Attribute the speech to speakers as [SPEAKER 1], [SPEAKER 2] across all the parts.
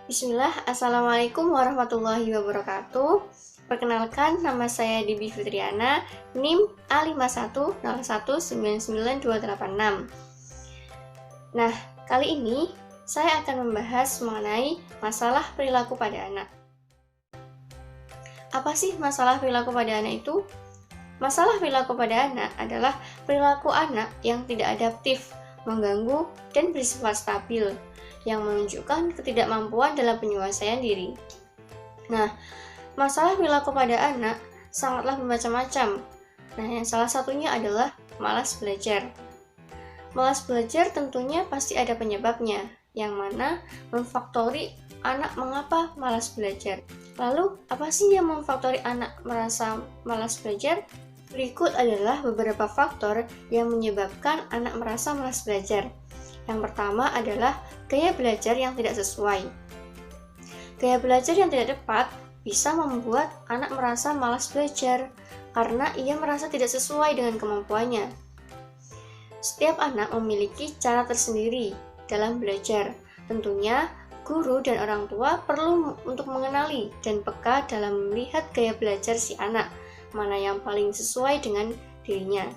[SPEAKER 1] Bismillah, Assalamualaikum warahmatullahi wabarakatuh. Perkenalkan, nama saya Debbie Fitriana, NIM A5101999286. Nah, kali ini saya akan membahas mengenai masalah perilaku pada anak. Apa sih masalah perilaku pada anak itu? Masalah perilaku pada anak adalah perilaku anak yang tidak adaptif, mengganggu, dan bersifat stabil, yang menunjukkan ketidakmampuan dalam penyelesaian diri. Nah, masalah perilaku pada anak sangatlah bermacam-macam. Nah, yang salah satunya adalah malas belajar. Malas belajar tentunya pasti ada penyebabnya, yang mana memfaktori anak mengapa malas belajar. Lalu, apa sih yang memfaktori anak merasa malas belajar? Berikut adalah beberapa faktor yang menyebabkan anak merasa malas belajar. Yang pertama adalah gaya belajar yang tidak sesuai. Gaya belajar yang tidak tepat bisa membuat anak merasa malas belajar karena ia merasa tidak sesuai dengan kemampuannya. Setiap anak memiliki cara tersendiri dalam belajar. Tentunya, guru dan orang tua perlu untuk mengenali dan peka dalam melihat gaya belajar si anak, mana yang paling sesuai dengan dirinya.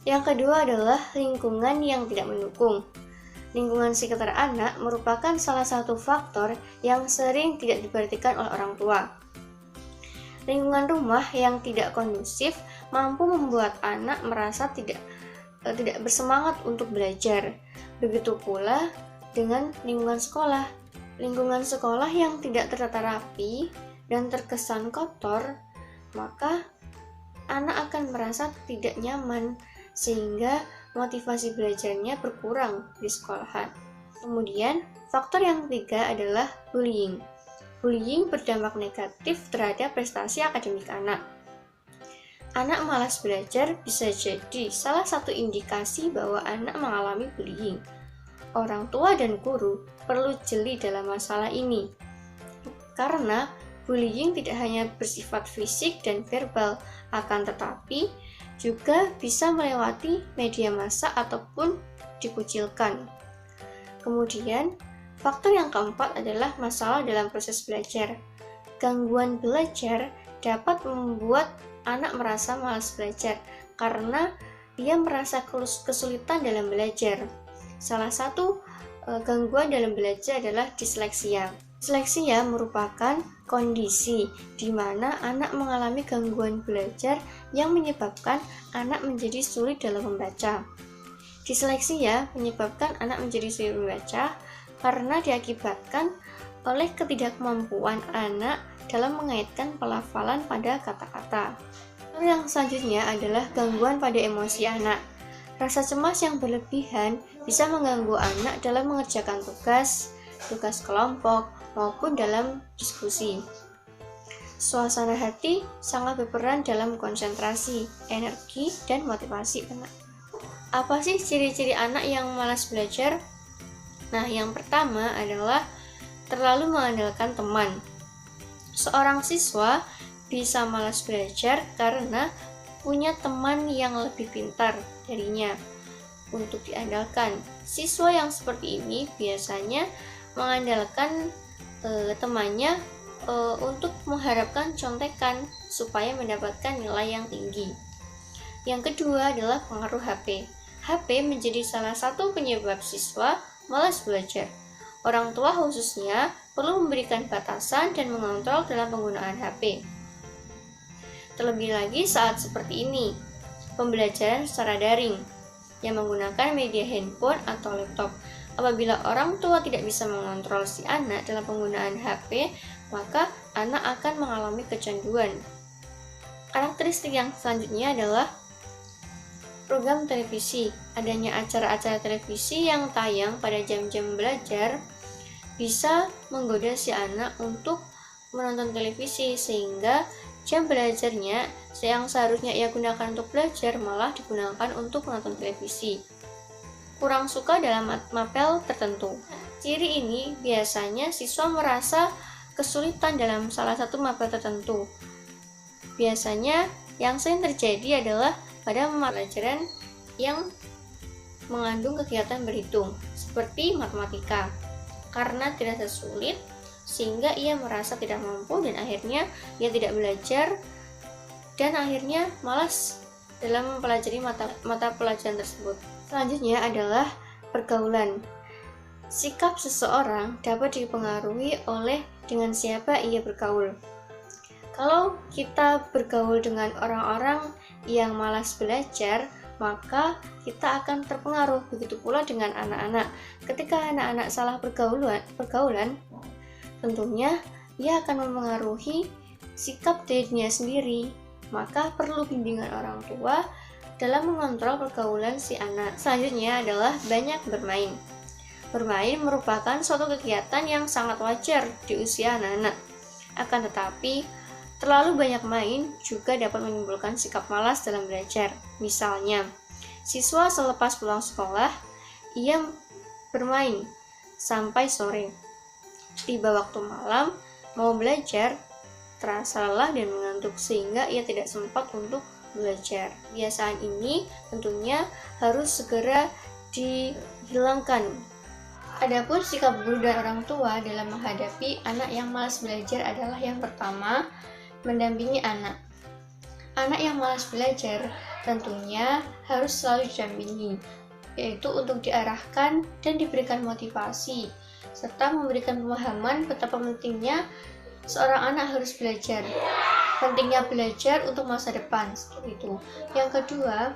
[SPEAKER 1] Yang kedua adalah lingkungan yang tidak mendukung. Lingkungan sekitar anak merupakan salah satu faktor yang sering tidak diperhatikan oleh orang tua. Lingkungan rumah yang tidak kondusif mampu membuat anak merasa tidak bersemangat untuk belajar. Begitu pula dengan lingkungan sekolah. Lingkungan sekolah yang tidak tertata rapi dan terkesan kotor, maka anak akan merasa tidak nyaman sehingga motivasi belajarnya berkurang di sekolahan. Kemudian, faktor yang ketiga adalah bullying. Bullying berdampak negatif terhadap prestasi akademik anak. Anak malas belajar bisa jadi salah satu indikasi bahwa anak mengalami bullying. Orang tua dan guru perlu jeli dalam masalah ini. Karena bullying tidak hanya bersifat fisik dan verbal, akan tetapi juga bisa melewati media massa ataupun dikucilkan. Kemudian, faktor yang keempat adalah masalah dalam proses belajar. Gangguan belajar dapat membuat anak merasa malas belajar karena dia merasa kesulitan dalam belajar. Salah satu gangguan dalam belajar adalah disleksia. Disleksia merupakan kondisi di mana anak mengalami gangguan belajar yang menyebabkan anak menjadi sulit dalam membaca. Disleksia menyebabkan anak menjadi sulit membaca karena diakibatkan oleh ketidakmampuan anak dalam mengaitkan pelafalan pada kata-kata. Yang selanjutnya adalah gangguan pada emosi anak. Rasa cemas yang berlebihan bisa mengganggu anak dalam mengerjakan tugas kelompok, maupun dalam diskusi. Suasana hati sangat berperan dalam konsentrasi, energi, dan motivasi anak. Apa sih ciri-ciri anak yang malas belajar? Nah, yang pertama adalah terlalu mengandalkan teman. Seorang siswa bisa malas belajar karena punya teman yang lebih pintar darinya untuk diandalkan. Siswa yang seperti ini biasanya mengandalkan temannya untuk mengharapkan contekan supaya mendapatkan nilai yang tinggi. Yang kedua adalah pengaruh HP. HP menjadi salah satu penyebab siswa malas belajar. Orang tua khususnya perlu memberikan batasan dan mengontrol dalam penggunaan HP. Terlebih lagi saat seperti ini, pembelajaran secara daring yang menggunakan media handphone atau laptop. Apabila orang tua tidak bisa mengontrol si anak dalam penggunaan HP, maka anak akan mengalami kecanduan. Karakteristik yang selanjutnya adalah program televisi. Adanya acara-acara televisi yang tayang pada jam-jam belajar bisa menggoda si anak untuk menonton televisi, sehingga jam belajarnya yang seharusnya ia gunakan untuk belajar malah digunakan untuk menonton televisi. Kurang suka dalam mapel tertentu. Ciri ini biasanya siswa merasa kesulitan dalam salah satu mapel tertentu. Biasanya yang sering terjadi adalah pada pelajaran yang mengandung kegiatan berhitung, seperti matematika. karena dirasa sulit sehingga ia merasa tidak mampu dan akhirnya ia tidak belajar dan akhirnya malas dalam mempelajari mata pelajaran tersebut. Selanjutnya adalah pergaulan. Sikap seseorang dapat dipengaruhi oleh dengan siapa ia bergaul. Kalau kita bergaul dengan orang-orang yang malas belajar, maka kita akan terpengaruh. Begitu pula dengan anak-anak. Ketika anak-anak salah pergaulan, tentunya ia akan mempengaruhi sikap dirinya sendiri. Maka perlu bimbingan orang tua dalam mengontrol pergaulan si anak. Selanjutnya adalah banyak bermain. Bermain merupakan suatu kegiatan yang sangat wajar di usia anak-anak. Akan tetapi, terlalu banyak main juga dapat menimbulkan sikap malas dalam belajar. Misalnya, siswa selepas pulang sekolah, ia bermain sampai sore. Tiba waktu malam, mau belajar, terasa lelah dan mengantuk sehingga ia tidak sempat untuk belajar. Kebiasaan ini tentunya harus segera dihilangkan. Adapun sikap guru dan orang tua dalam menghadapi anak yang malas belajar adalah yang pertama, mendampingi anak. Anak yang malas belajar tentunya harus selalu didampingi, yaitu untuk diarahkan dan diberikan motivasi, serta memberikan pemahaman betapa pentingnya seorang anak harus belajar. Pentingnya belajar untuk masa depan, seperti itu. Yang kedua,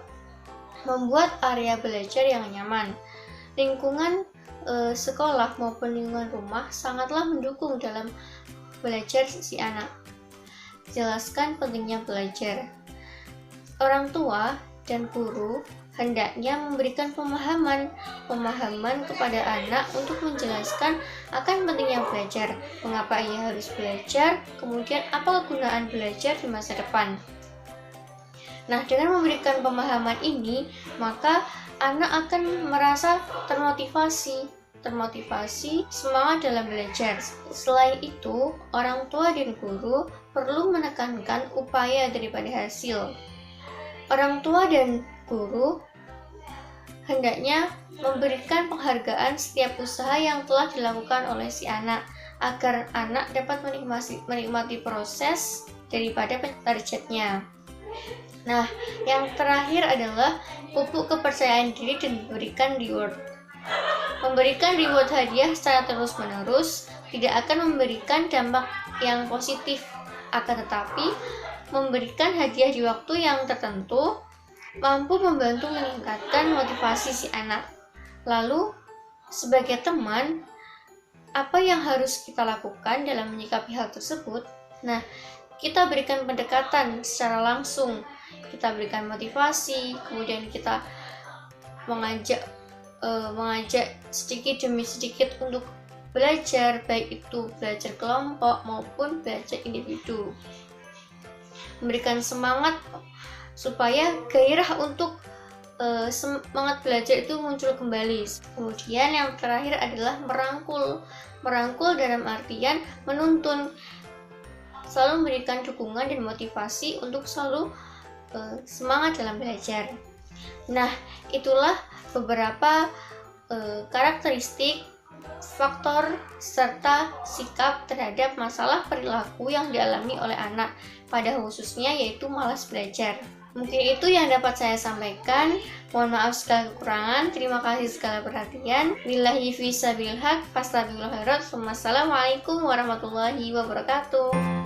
[SPEAKER 1] membuat area belajar yang nyaman. Lingkungan sekolah maupun lingkungan rumah sangatlah mendukung dalam belajar si anak. Jelaskan pentingnya belajar. Orang tua dan guru hendaknya memberikan pemahaman kepada anak untuk menjelaskan akan pentingnya belajar, mengapa ia harus belajar, kemudian apa kegunaan belajar di masa depan. Nah, dengan memberikan pemahaman ini, maka anak akan merasa termotivasi, semangat dalam belajar. Selain itu, orang tua dan guru perlu menekankan upaya daripada hasil. Orang tua dan guru hendaknya memberikan penghargaan setiap usaha yang telah dilakukan oleh si anak, agar anak dapat menikmati proses daripada targetnya. Nah, yang terakhir adalah pupuk kepercayaan diri dan memberikan reward. Memberikan reward hadiah secara terus-menerus tidak akan memberikan dampak yang positif, akan tetapi memberikan hadiah di waktu yang tertentu mampu membantu meningkatkan motivasi si anak. Lalu, sebagai teman, apa yang harus kita lakukan dalam menyikapi hal tersebut? Nah, kita berikan pendekatan secara langsung, kita berikan motivasi, kemudian kita mengajak sedikit demi sedikit untuk belajar, baik itu belajar kelompok maupun belajar individu. Memberikan semangat supaya gairah untuk semangat belajar itu muncul kembali. Kemudian yang terakhir adalah merangkul dalam artian menuntun, selalu memberikan dukungan dan motivasi untuk selalu semangat dalam belajar. Nah, itulah beberapa karakteristik, faktor, serta sikap terhadap masalah perilaku yang dialami oleh anak, pada khususnya yaitu malas belajar. Mungkin itu yang dapat saya sampaikan. Mohon maaf segala kekurangan. Terima kasih segala perhatian. Billahi fi sabilil haq, fastabiqul khairat. Wassalamualaikum warahmatullahi wabarakatuh.